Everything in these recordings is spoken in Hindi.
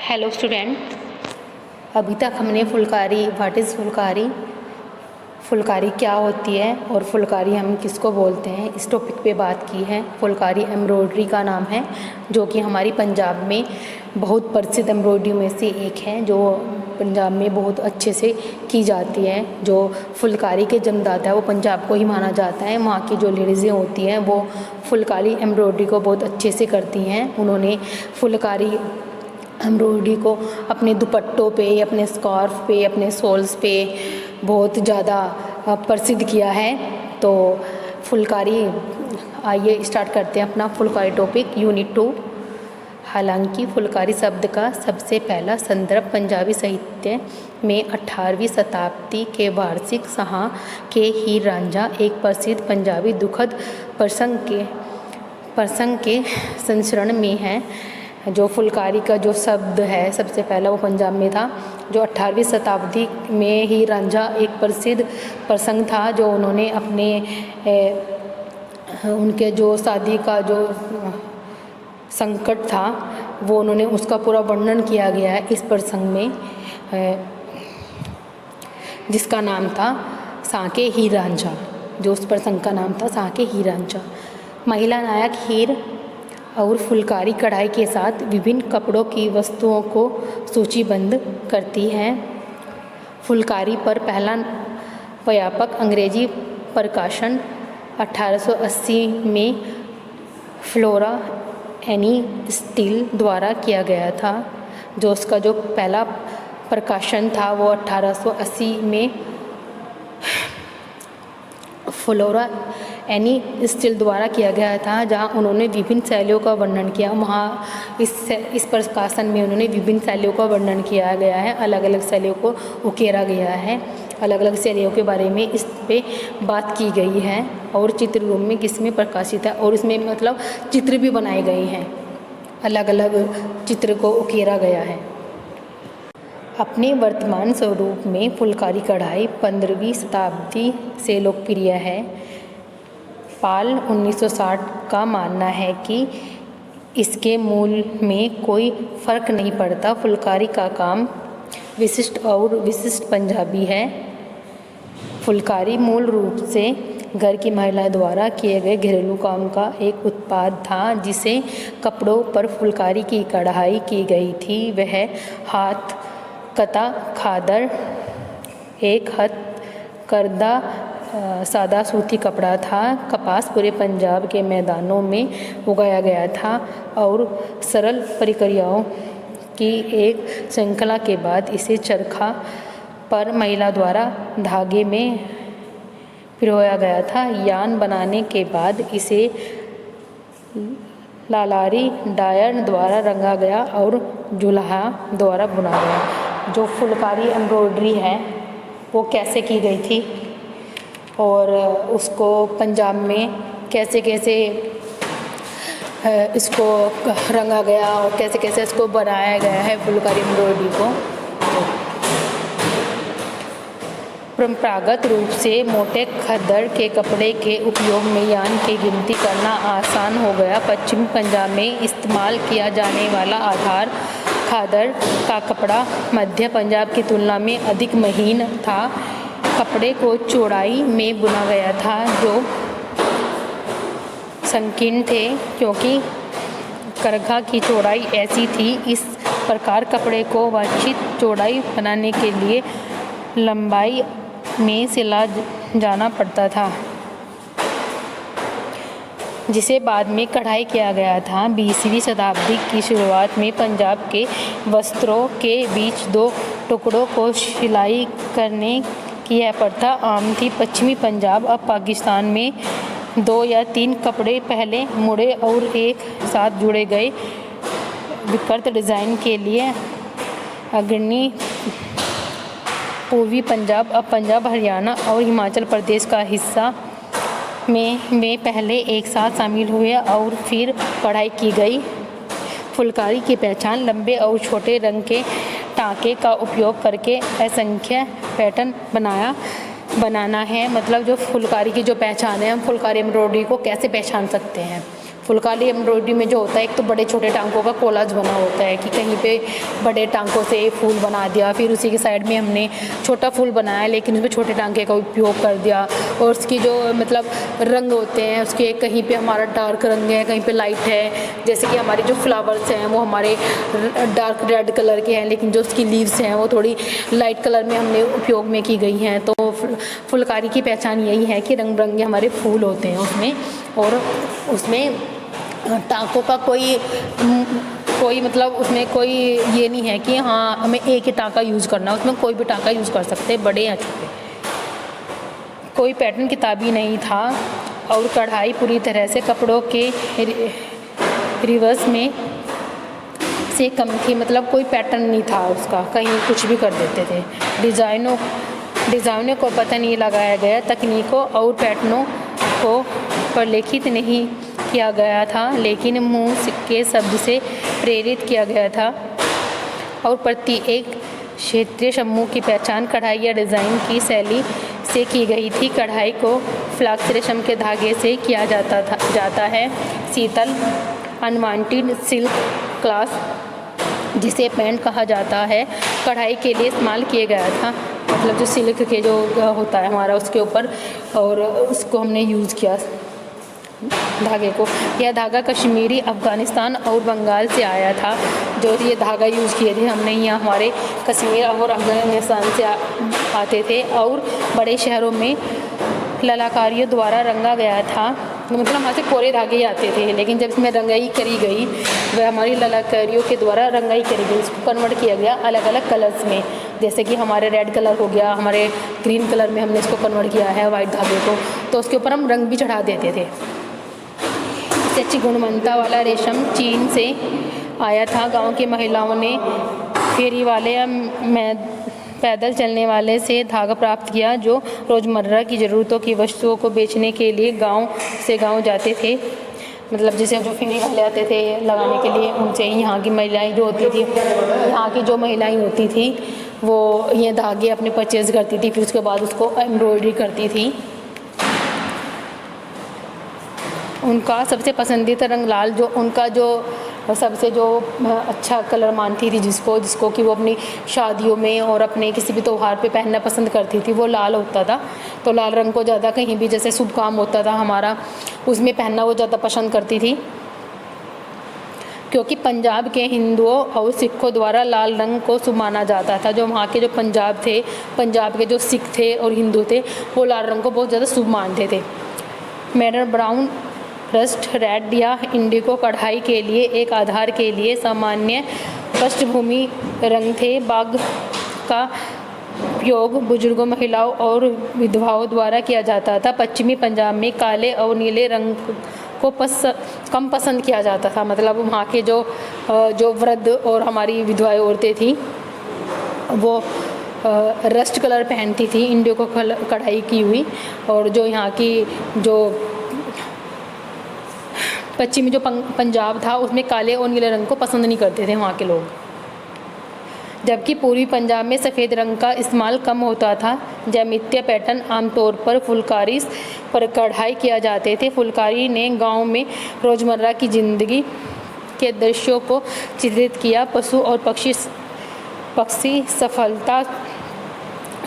हेलो स्टूडेंट, अभी तक हमने फुलकारी व्हाट इज़ फुलकारी, फुलकारी क्या होती है और फुलकारी हम किसको बोलते हैं, इस टॉपिक पे बात की है। फुलकारी एम्ब्रॉयडरी का नाम है जो कि हमारी पंजाब में बहुत प्रसिद्ध एम्ब्रॉयडरी में से एक है, जो पंजाब में बहुत अच्छे से की जाती है। जो फुलकारी के जन्मदाता है वो पंजाब को ही माना जाता है। वहाँ की जो लेडीज़ें होती हैं वो फुलकारी एम्ब्रॉयडरी को बहुत अच्छे से करती हैं। उन्होंने फुलकारी एम्ब्रॉयडरी को अपने दुपट्टों पे, अपने स्कार्फ पे, अपने शॉल्स पे बहुत ज़्यादा प्रसिद्ध किया है। तो फुलकारी, आइए स्टार्ट करते हैं अपना फुलकारी टॉपिक यूनिट 2। हालांकि फुलकारी शब्द का सबसे पहला संदर्भ पंजाबी साहित्य में 18वीं शताब्दी के वार्षिक शाह के हीर रांझा एक प्रसिद्ध पंजाबी दुखद प्रसंग के संस्करण में है। जो फुलकारी का जो शब्द है सबसे पहला वो पंजाब में था। जो 18वीं शताब्दी में हीर रांझा एक प्रसिद्ध प्रसंग था जो उन्होंने अपने उनके जो शादी का जो संकट था वो उन्होंने उसका पूरा वर्णन किया गया है इस प्रसंग में, जिसका नाम था साके हीर रांझा। जो उस प्रसंग का नाम था साके हीर रांझा। महिला नायक हीर और फुलकारी कढ़ाई के साथ विभिन्न कपड़ों की वस्तुओं को सूचीबद्ध करती हैं। फुलकारी पर पहला व्यापक अंग्रेजी प्रकाशन 1880 में फ्लोरा एनी स्टील द्वारा किया गया था। जो उसका जो पहला प्रकाशन था वो 1880 में फ्लोरा एनी स्टील द्वारा किया गया था, जहां उन्होंने विभिन्न शैलियों का वर्णन किया। वहाँ इस प्रकाशन में उन्होंने विभिन्न शैलियों का वर्णन किया गया है, अलग अलग शैलियों को उकेरा गया है, अलग अलग शैलियों के बारे में इस पे बात की गई है और चित्र रूप में किसमें प्रकाशित है। और इसमें मतलब चित्र भी बनाए गए हैं, अलग अलग चित्र को उकेरा गया है। अपने वर्तमान स्वरूप में फुलकारी कढ़ाई 15वीं शताब्दी से लोकप्रिय है। पाल 1960 का मानना है कि इसके मूल में कोई फर्क नहीं पड़ता। फुलकारी का काम विशिष्ट पंजाबी है। फुलकारी मूल रूप से घर की महिला द्वारा किए गए घरेलू काम का एक उत्पाद था, जिसे कपड़ों पर फुलकारी की कढ़ाई की गई थी। वह हाथ कता खादर एक हथ करदा सादा सूती कपड़ा था। कपास पूरे पंजाब के मैदानों में उगाया गया था और सरल प्रक्रियाओं की एक श्रृंखला के बाद इसे चरखा पर महिला द्वारा धागे में पिरोया गया था। यान बनाने के बाद इसे लालारी डायर द्वारा रंगा गया और जुल्हा द्वारा बुना गया। जो फुलकारी एम्ब्रॉयडरी है वो कैसे की गई थी और उसको पंजाब में कैसे कैसे इसको रंगा गया और कैसे कैसे इसको बनाया गया है फुलकारी एम्ब्रॉयडरी को। परंपरागत रूप से मोटे खद्दर के कपड़े के उपयोग में यान की गिनती करना आसान हो गया। पश्चिमी पंजाब में इस्तेमाल किया जाने वाला आधार खादर का कपड़ा मध्य पंजाब की तुलना में अधिक महीन था। कपड़े को चौड़ाई में बुना गया था जो संकीर्ण थे, क्योंकि करघा की चौड़ाई ऐसी थी। इस प्रकार कपड़े को वांछित चौड़ाई बनाने के लिए लंबाई में सिला जाना पड़ता था, जिसे बाद में कढ़ाई किया गया था। 20वीं शताब्दी की शुरुआत में पंजाब के वस्त्रों के बीच दो टुकड़ों को सिलाई करने की यह प्रथा आम थी। पश्चिमी पंजाब अब पाकिस्तान में 2 या 3 कपड़े पहले मुड़े और एक साथ जुड़े गए विकृत डिज़ाइन के लिए अग्रणी। पूर्वी पंजाब अब पंजाब, हरियाणा और हिमाचल प्रदेश का हिस्सा में पहले एक साथ शामिल हुए और फिर कढ़ाई की गई। फुलकारी की पहचान लंबे और छोटे रंग के टाँके का उपयोग करके असंख्य पैटर्न बनाना है। मतलब जो फुलकारी की जो पहचान है, हम फुलकारी एम्ब्रॉयडरी को कैसे पहचान सकते हैं। फुलकारी एम्ब्रॉयडरी में जो होता है, एक तो बड़े छोटे टांकों का कोलाज बना होता है कि कहीं पे बड़े टांकों से फूल बना दिया, फिर उसी के साइड में हमने छोटा फूल बनाया लेकिन उसमें छोटे टांके का उपयोग कर दिया। और उसकी जो मतलब रंग होते हैं उसके, कहीं पे हमारा डार्क रंग है, कहीं पे लाइट है। जैसे कि हमारे जो फ्लावर्स हैं वो हमारे डार्क रेड कलर के हैं, लेकिन जो उसकी लीव्स हैं वो थोड़ी लाइट कलर में हमने उपयोग में की गई हैं। तो फुलकारी की पहचान यही है कि रंग बिरंगे हमारे फूल होते हैं उसमें, और उसमें टाँकों का कोई मतलब उसमें कोई ये नहीं है कि हाँ हमें एक ही टाँका यूज़ करना है, उसमें कोई भी टाँका यूज़ कर सकते हैं, बड़े या छोटे। कोई पैटर्न किताबी नहीं था और कढ़ाई पूरी तरह से कपड़ों के रिवर्स में से कम थी, मतलब कोई पैटर्न नहीं था उसका, कहीं कुछ भी कर देते थे। डिज़ाइनों को पता नहीं लगाया गया, तकनीकों और पैटर्नों को प्रलेखित नहीं किया गया था, लेकिन मुँह के शब्द से प्रेरित किया गया था और प्रति एक क्षेत्रीय समूह की पहचान कढ़ाई या डिज़ाइन की शैली से की गई थी। कढ़ाई को फ्लाक्स रेशम के धागे से किया जाता है। शीतल अनवांटेड सिल्क क्लास, जिसे पैंट कहा जाता है, कढ़ाई के लिए इस्तेमाल किया गया था, मतलब जो सिल्क के जो होता है हमारा उसके ऊपर, और उसको हमने यूज़ किया धागे को। यह धागा कश्मीरी, अफ़गानिस्तान और बंगाल से आया था। जो ये धागा यूज़ किए थे हमने, यहाँ हमारे कश्मीर और अफ़गानिस्तान से आते थे और बड़े शहरों में ललाकारियों द्वारा रंगा गया था। मतलब हमारे से कोरे धागे ही आते थे, लेकिन जब इसमें रंगाई करी गई वह हमारी ललाकारियों के द्वारा रंगाई करी गई, इसको कन्वर्ट किया गया अलग अलग कलर्स में। जैसे कि हमारे रेड कलर हो गया, हमारे ग्रीन कलर में हमने इसको कन्वर्ट किया है वाइट धागे को, तो उसके ऊपर हम रंग भी चढ़ा देते थे। इससे अच्छी गुणवत्ता वाला रेशम चीन से आया था। गाँव की महिलाओं ने फेरी वाले या पैदल चलने वाले से धागा प्राप्त किया, जो रोज़मर्रा की ज़रूरतों की वस्तुओं को बेचने के लिए गांव से गांव जाते थे। मतलब जैसे जो फेरी वाले आते थे लगाने के लिए, उनसे यहाँ की महिलाएं जो होती थी, यहाँ की जो महिलाएं होती थी वो ये धागे अपने परचेज़ करती थी, फिर उसके बाद उसको एम्ब्रॉयडरी करती थी। उनका सबसे पसंदीदा रंग लाल, जो उनका जो सबसे जो अच्छा कलर मानती थी जिसको कि वो अपनी शादियों में और अपने किसी भी त्यौहार पे पहनना पसंद करती थी, वो लाल होता था। तो लाल रंग को ज़्यादा कहीं भी जैसे शुभ काम होता था हमारा, उसमें पहनना वो ज़्यादा पसंद करती थी, क्योंकि पंजाब के हिंदुओं और सिखों द्वारा लाल रंग को शुभ माना जाता था। जो वहाँ के जो पंजाब के जो सिख थे और हिंदू थे, वो लाल रंग को बहुत ज़्यादा शुभ मानते थे। मैडर ब्राउन, रस्ट रेड या इंडिगो कढ़ाई के लिए एक आधार के लिए सामान्य पृष्ठभूमि रंग थे। बाग का उपयोग बुजुर्गों, महिलाओं और विधवाओं द्वारा किया जाता था। पश्चिमी पंजाब में काले और नीले रंग को कम पसंद किया जाता था। मतलब वहाँ के जो वृद्ध और हमारी विधवाएं औरतें थी वो रस्ट कलर पहनती थी, इंडिगो कढ़ाई की हुई, और जो यहाँ की जो पश्चिमी जो पंजाब था उसमें काले और नीले रंग को पसंद नहीं करते थे वहाँ के लोग, जबकि पूर्वी पंजाब में सफ़ेद रंग का इस्तेमाल कम होता था। ज्यामितीय पैटर्न आमतौर पर फुलकारी पर कढ़ाई किया जाते थे। फुलकारी ने गांव में रोज़मर्रा की ज़िंदगी के दृश्यों को चित्रित किया। पशु और पक्षी सफलता,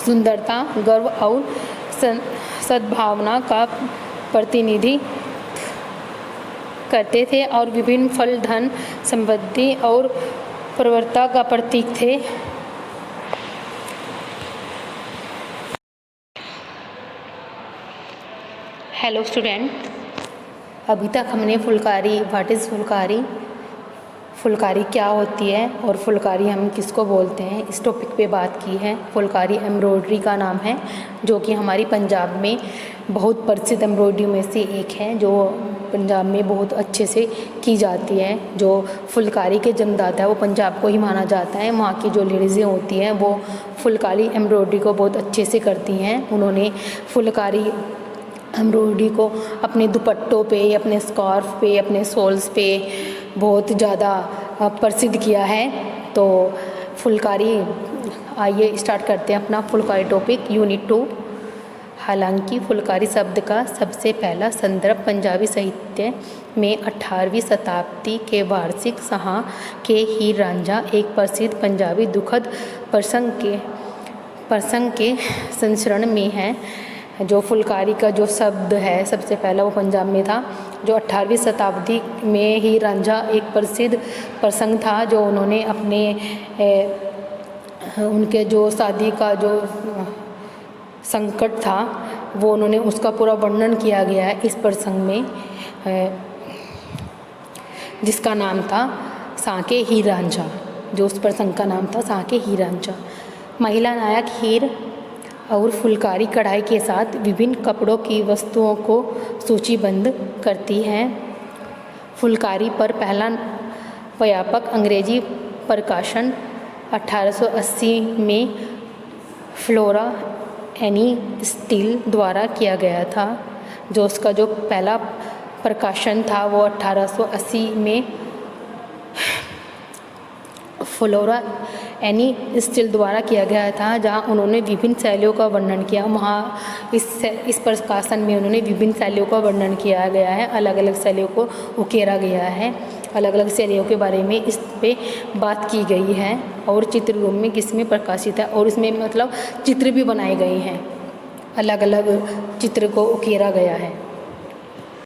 सुंदरता, गर्व और सद्भावना का प्रतिनिधि करते थे और विभिन्न फल, धन, समृद्धि और प्रवृत्ता का प्रतीक थे। हेलो स्टूडेंट, अभी तक हमने फुलकारी, व्हाट इज़ फुलकारी, फुलकारी क्या होती है और फुलकारी हम किसको बोलते हैं, इस टॉपिक पे बात की है। फुलकारी एम्ब्रॉयडरी का नाम है, जो कि हमारी पंजाब में बहुत प्रसिद्ध एम्ब्रॉयडरी में से एक है, जो पंजाब में बहुत अच्छे से की जाती है। जो फुलकारी के जन्मदाता है वो पंजाब को ही माना जाता है। वहाँ की जो लेडीज़ें होती हैं वो फुलकारी एम्ब्रॉयडरी को बहुत अच्छे से करती हैं। उन्होंने फुलकारी एम्ब्रॉयडरी को अपने दुपट्टों पे, अपने स्कार्फ पे, अपने शॉल्स पे बहुत ज़्यादा प्रसिद्ध किया है। तो फुलकारी, आइए स्टार्ट करते हैं अपना फुलकारी टॉपिक, यूनिट 2। हालांकि फुलकारी शब्द का सबसे पहला संदर्भ पंजाबी साहित्य में 18वीं शताब्दी के वार्षिक शाह के हीर रांझा एक प्रसिद्ध पंजाबी दुखद प्रसंग के संस्करण में है। जो फुलकारी का जो शब्द है सबसे पहला वो पंजाब में था। जो 18वीं शताब्दी में हीर रांझा एक प्रसिद्ध प्रसंग था जो उन्होंने अपने उनके जो शादी का जो संकट था वो उन्होंने उसका पूरा वर्णन किया गया है इस प्रसंग में, जिसका नाम था साके हीर रांझा। जो उस प्रसंग का नाम था साके हीर रांझा। महिला नायक हीर और फुलकारी कढ़ाई के साथ विभिन्न कपड़ों की वस्तुओं को सूचीबद्ध करती हैं। फुलकारी पर पहला व्यापक अंग्रेजी प्रकाशन 1880 में फ्लोरा एनी स्टील द्वारा किया गया था। जो उसका जो पहला प्रकाशन था वो 1880 में फ्लोरा एनी स्टील द्वारा किया गया था, जहां उन्होंने विभिन्न शैलियों का वर्णन किया। वहाँ इस प्रकाशन में उन्होंने विभिन्न शैलियों का वर्णन किया गया है, अलग अलग शैलियों को उकेरा गया है, अलग अलग शैलियों के बारे में इस पे बात की गई है और चित्र रूप में किसमें प्रकाशित है और इसमें मतलब चित्र भी बनाए गए हैं, अलग अलग चित्र को उकेरा गया है।